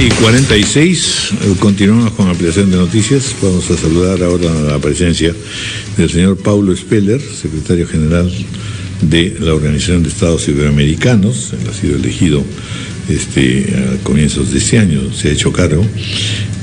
7:46, continuamos con ampliación de noticias. Vamos a saludar ahora la presencia del señor Paulo Speller, secretario general de la Organización de Estados Iberoamericanos. Él ha sido elegido a comienzos de este año, se ha hecho cargo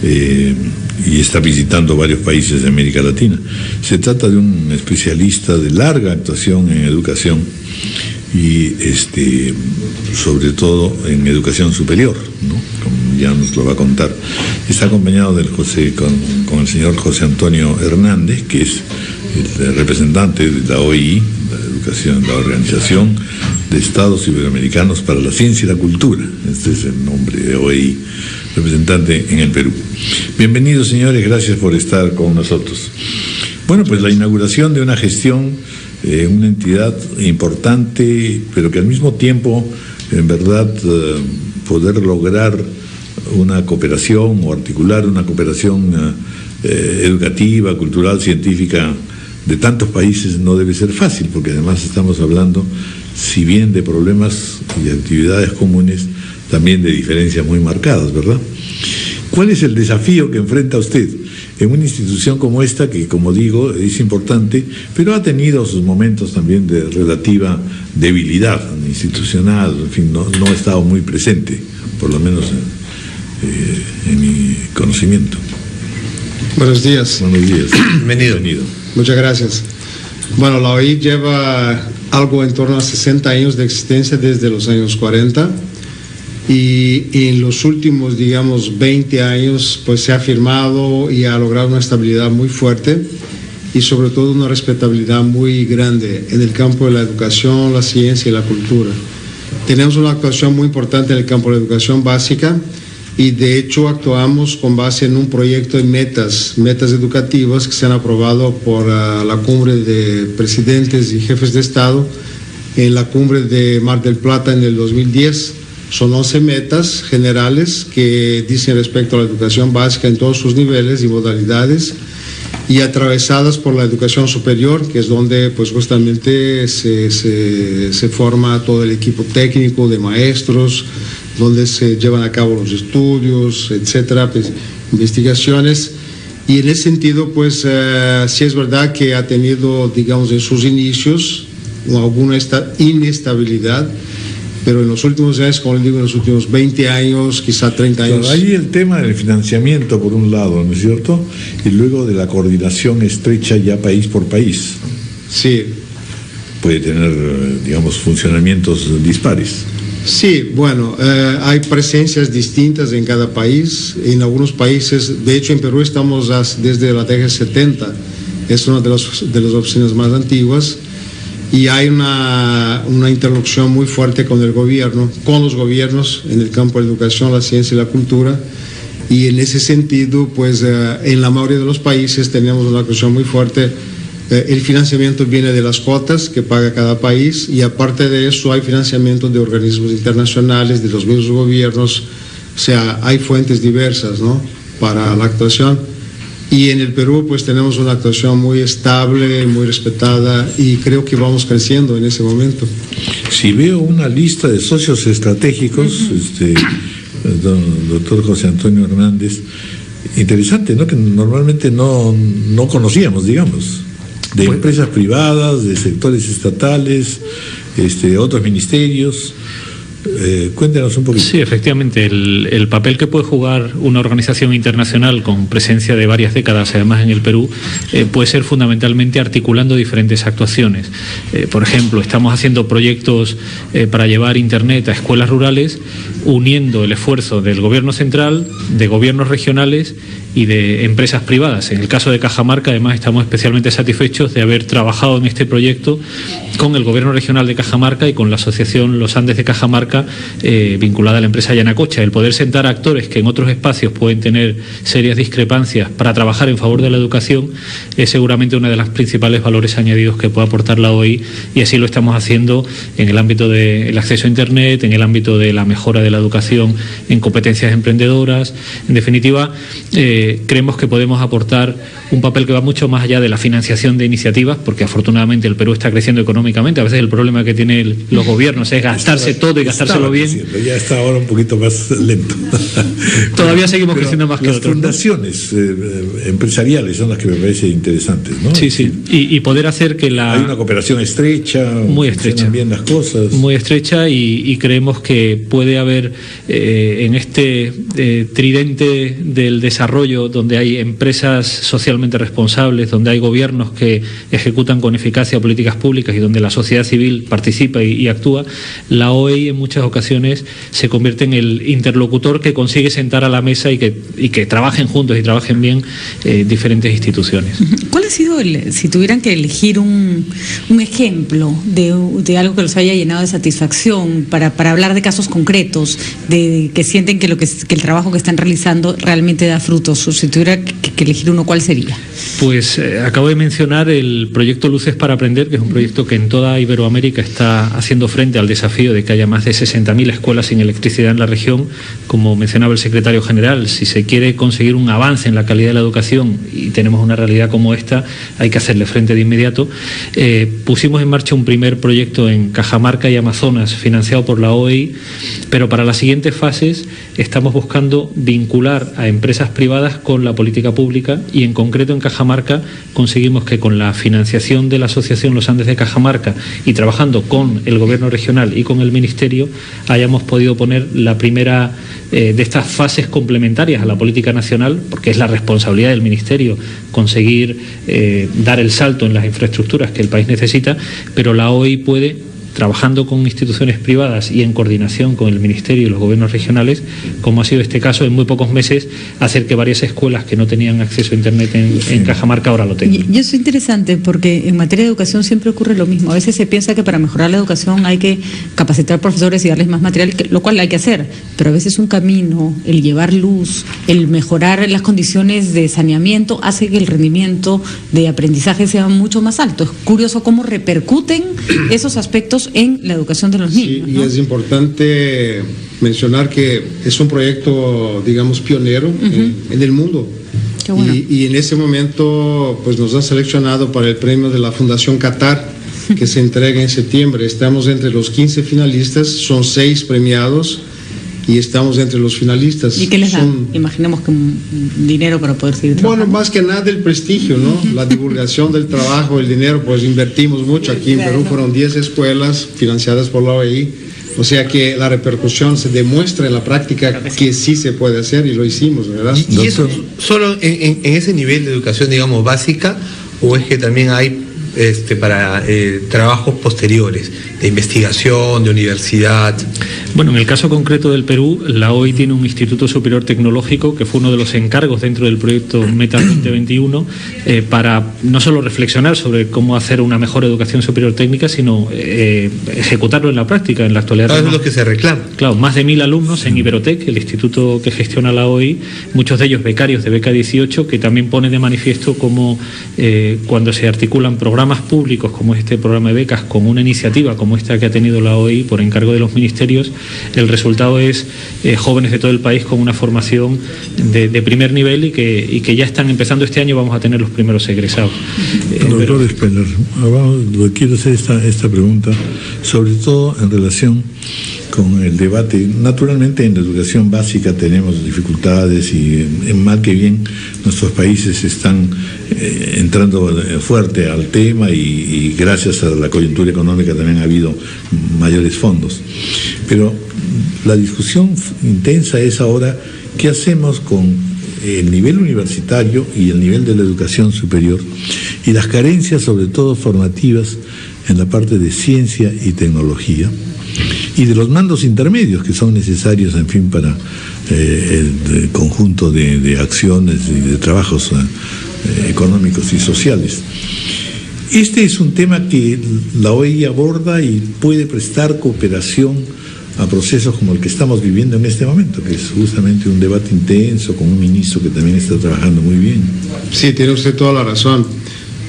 y está visitando varios países de América Latina. Se trata de un especialista de larga actuación en educación y sobre todo en educación superior, ¿no? Como ya nos lo va a contar. Está acompañado con el señor José Antonio Hernández, que es el representante de la OEI, la Organización de Estados Iberoamericanos para la Ciencia y la Cultura. Este es el nombre de OEI, representante en el Perú. Bienvenidos, señores, gracias por estar con nosotros. Bueno, pues la inauguración de una gestión, una entidad importante, pero que al mismo tiempo, en verdad, poder lograr una cooperación o articular una cooperación educativa, cultural, científica de tantos países no debe ser fácil, porque además estamos hablando, si bien de problemas y actividades comunes, también de diferencias muy marcadas, ¿verdad? ¿Cuál es el desafío que enfrenta usted en una institución como esta, que, como digo, es importante, pero ha tenido sus momentos también de relativa debilidad institucional? En fin, no ha estado muy presente, por lo menos en mi conocimiento. Buenos días. Buenos días. Bienvenido. Muchas gracias. Bueno, la OEI lleva algo en torno a 60 años de existencia desde los años 40. Y en los últimos, 20 años, pues se ha firmado y ha logrado una estabilidad muy fuerte y sobre todo una respetabilidad muy grande en el campo de la educación, la ciencia y la cultura. Tenemos una actuación muy importante en el campo de la educación básica y de hecho actuamos con base en un proyecto de metas educativas que se han aprobado por la cumbre de presidentes y jefes de Estado en la cumbre de Mar del Plata en el 2010. Son 11 metas generales que dicen respecto a la educación básica en todos sus niveles y modalidades y atravesadas por la educación superior, que es donde pues justamente se forma todo el equipo técnico de maestros, donde se llevan a cabo los estudios, etcétera, pues, investigaciones. Y en ese sentido, pues sí es verdad que ha tenido, en sus inicios alguna inestabilidad, pero en los últimos años, como les digo, en los últimos 20 años, quizá 30 años. Pero hay el tema del financiamiento, por un lado, ¿no es cierto? Y luego de la coordinación estrecha ya país por país. Sí. Puede tener, funcionamientos dispares. Sí, bueno, hay presencias distintas en cada país. En algunos países, de hecho en Perú estamos desde la década de 70, es una de las oficinas más antiguas. Y hay una interlocución muy fuerte con el gobierno, con los gobiernos en el campo de la educación, la ciencia y la cultura. Y en ese sentido, pues en la mayoría de los países tenemos una cuestión muy fuerte. El financiamiento viene de las cuotas que paga cada país y aparte de eso hay financiamiento de organismos internacionales, de los mismos gobiernos. O sea, hay fuentes diversas, ¿no?, para la actuación. Y en el Perú pues tenemos una actuación muy estable, muy respetada y creo que vamos creciendo en ese momento. Si veo una lista de socios estratégicos, doctor José Antonio Hernández, interesante, ¿no?, que normalmente no conocíamos, de empresas privadas, de sectores estatales, otros ministerios. Cuéntenos un poquito. Sí, efectivamente, el papel que puede jugar una organización internacional con presencia de varias décadas, además en el Perú, puede ser fundamentalmente articulando diferentes actuaciones. Por ejemplo, estamos haciendo proyectos para llevar Internet a escuelas rurales, uniendo el esfuerzo del gobierno central, de gobiernos regionales y de empresas privadas. En el caso de Cajamarca, además, estamos especialmente satisfechos de haber trabajado en este proyecto con el gobierno regional de Cajamarca y con la asociación Los Andes de Cajamarca, vinculada a la empresa Yanacocha. El poder sentar actores que en otros espacios pueden tener serias discrepancias para trabajar en favor de la educación es seguramente uno de los principales valores añadidos que puede aportar la OEI, y así lo estamos haciendo en el ámbito del acceso a Internet, en el ámbito de la mejora de la educación en competencias emprendedoras. En definitiva, creemos que podemos aportar un papel que va mucho más allá de la financiación de iniciativas, porque afortunadamente el Perú está creciendo económicamente. A veces el problema que tienen los gobiernos es gastarse todo y gastarse gastárselo bien. Creciendo, ya está ahora un poquito más lento. Todavía seguimos creciendo más que las otros, ¿no? fundaciones empresariales son las que me parecen interesantes, ¿no? Sí, sí. Y poder hacer que hay una cooperación estrecha, muy estrecha, bien las cosas, muy estrecha, y creemos que puede haber en este tridente del desarrollo, donde hay empresas socialmente responsables, donde hay gobiernos que ejecutan con eficacia políticas públicas y donde la sociedad civil participa y actúa, la OEI en muchas ocasiones se convierte en el interlocutor que consigue sentar a la mesa y que trabajen juntos y trabajen bien diferentes instituciones. ¿Cuál ha sido, si tuvieran que elegir un ejemplo de algo que los haya llenado de satisfacción, para hablar de casos concretos, de que sienten que el trabajo que están realizando realmente da frutos? O si tuviera que elegir uno, ¿cuál sería? Pues acabo de mencionar el proyecto Luces para Aprender, que es un proyecto que en toda Iberoamérica está haciendo frente al desafío de que haya más de 60.000 escuelas sin electricidad en la región. Como mencionaba el secretario general, si se quiere conseguir un avance en la calidad de la educación y tenemos una realidad como esta, hay que hacerle frente de inmediato. Pusimos en marcha un primer proyecto en Cajamarca y Amazonas, financiado por la OEI, pero para las siguientes fases estamos buscando vincular a empresas privadas con la política pública, y en concreto en Cajamarca conseguimos que con la financiación de la Asociación Los Andes de Cajamarca y trabajando con el gobierno regional y con el ministerio hayamos podido poner la primera de estas fases complementarias a la política nacional, porque es la responsabilidad del ministerio conseguir dar el salto en las infraestructuras que el país necesita, pero la OEI puede, trabajando con instituciones privadas y en coordinación con el Ministerio y los gobiernos regionales, como ha sido este caso, en muy pocos meses hacer que varias escuelas que no tenían acceso a Internet en Cajamarca ahora lo tengan. Y eso es interesante, porque en materia de educación siempre ocurre lo mismo. A veces se piensa que para mejorar la educación hay que capacitar profesores y darles más material, lo cual hay que hacer, pero a veces un camino, el llevar luz, el mejorar las condiciones de saneamiento, hace que el rendimiento de aprendizaje sea mucho más alto. Es curioso cómo repercuten esos aspectos en la educación de los niños, sí, ¿no? Y es importante mencionar que es un proyecto, digamos, pionero en el mundo. Qué bueno. Y en ese momento pues nos han seleccionado para el premio de la Fundación Qatar, que se entrega en septiembre. Estamos entre los 15 finalistas, son 6 premiados y estamos entre los finalistas. ¿Y qué les dan? Imaginemos que un dinero para poder seguir trabajando. Bueno, más que nada el prestigio, ¿no? La divulgación del trabajo, el dinero, pues invertimos mucho. Aquí en Perú fueron 10 escuelas financiadas por la OEI, o sea que la repercusión se demuestra en la práctica que sí se puede hacer, y lo hicimos, ¿verdad? ¿Y eso solo en ese nivel de educación, digamos, básica, o es que también hay para trabajos posteriores, de investigación, de universidad? Bueno, en el caso concreto del Perú, la OEI tiene un Instituto Superior Tecnológico que fue uno de los encargos dentro del proyecto Meta 2021 para no solo reflexionar sobre cómo hacer una mejor educación superior técnica, sino ejecutarlo en la práctica. En la actualidad Eso es lo que se reclama. Claro, más de 1.000 alumnos en Iberotec, el instituto que gestiona la OEI, muchos de ellos becarios de Beca 18, que también pone de manifiesto cómo cuando se articulan programas públicos como este programa de becas con una iniciativa como esta que ha tenido la OEI por encargo de los ministerios, el resultado es jóvenes de todo el país con una formación de primer nivel y que ya están empezando este año. Vamos a tener los primeros egresados. Doctor Speller, quiero hacer esta pregunta, sobre todo en relación con el debate. Naturalmente en la educación básica tenemos dificultades y mal que bien nuestros países están entrando fuerte al tema y gracias a la coyuntura económica también ha habido mayores fondos. Pero la discusión intensa es ahora qué hacemos con el nivel universitario y el nivel de la educación superior y las carencias, sobre todo formativas, en la parte de ciencia y tecnología, y de los mandos intermedios que son necesarios, en fin, para el conjunto de acciones y de trabajos económicos y sociales. Este es un tema que la OEI aborda y puede prestar cooperación a procesos como el que estamos viviendo en este momento, que es justamente un debate intenso con un ministro que también está trabajando muy bien. Sí, tiene usted toda la razón,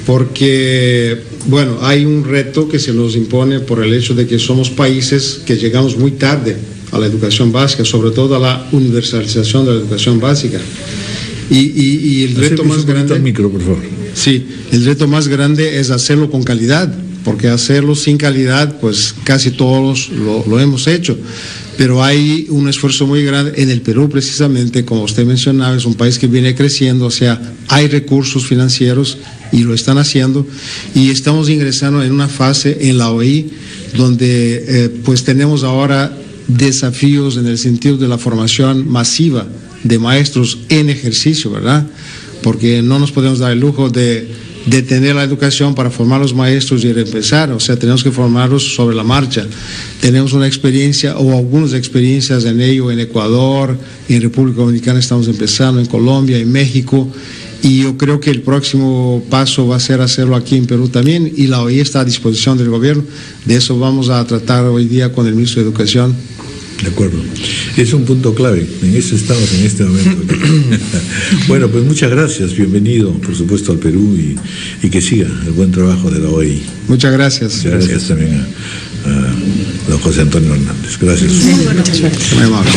porque, bueno, hay un reto que se nos impone por el hecho de que somos países que llegamos muy tarde a la educación básica, sobre todo a la universalización de la educación básica. Y el reto más grande... Al micro, por favor. Sí, el reto más grande es hacerlo con calidad, porque hacerlo sin calidad, pues casi todos lo hemos hecho. Pero hay un esfuerzo muy grande en el Perú, precisamente, como usted mencionaba, es un país que viene creciendo, o sea, hay recursos financieros y lo están haciendo, y estamos ingresando en una fase en la OEI donde pues tenemos ahora desafíos en el sentido de la formación masiva de maestros en ejercicio, ¿verdad? Porque no nos podemos dar el lujo de tener la educación para formar los maestros y reempezar, o sea, tenemos que formarlos sobre la marcha. Tenemos una experiencia o algunas experiencias en ello en Ecuador, en República Dominicana estamos empezando, en Colombia, en México, y yo creo que el próximo paso va a ser hacerlo aquí en Perú también, y la OEI está a disposición del gobierno. De eso vamos a tratar hoy día con el ministro de Educación. De acuerdo. Es un punto clave. En eso estamos en este momento. Bueno, pues muchas gracias. Bienvenido, por supuesto, al Perú y que siga el buen trabajo de la OEI. Muchas gracias. Gracias también a don José Antonio Hernández. Gracias. Muchas gracias. Muy amable.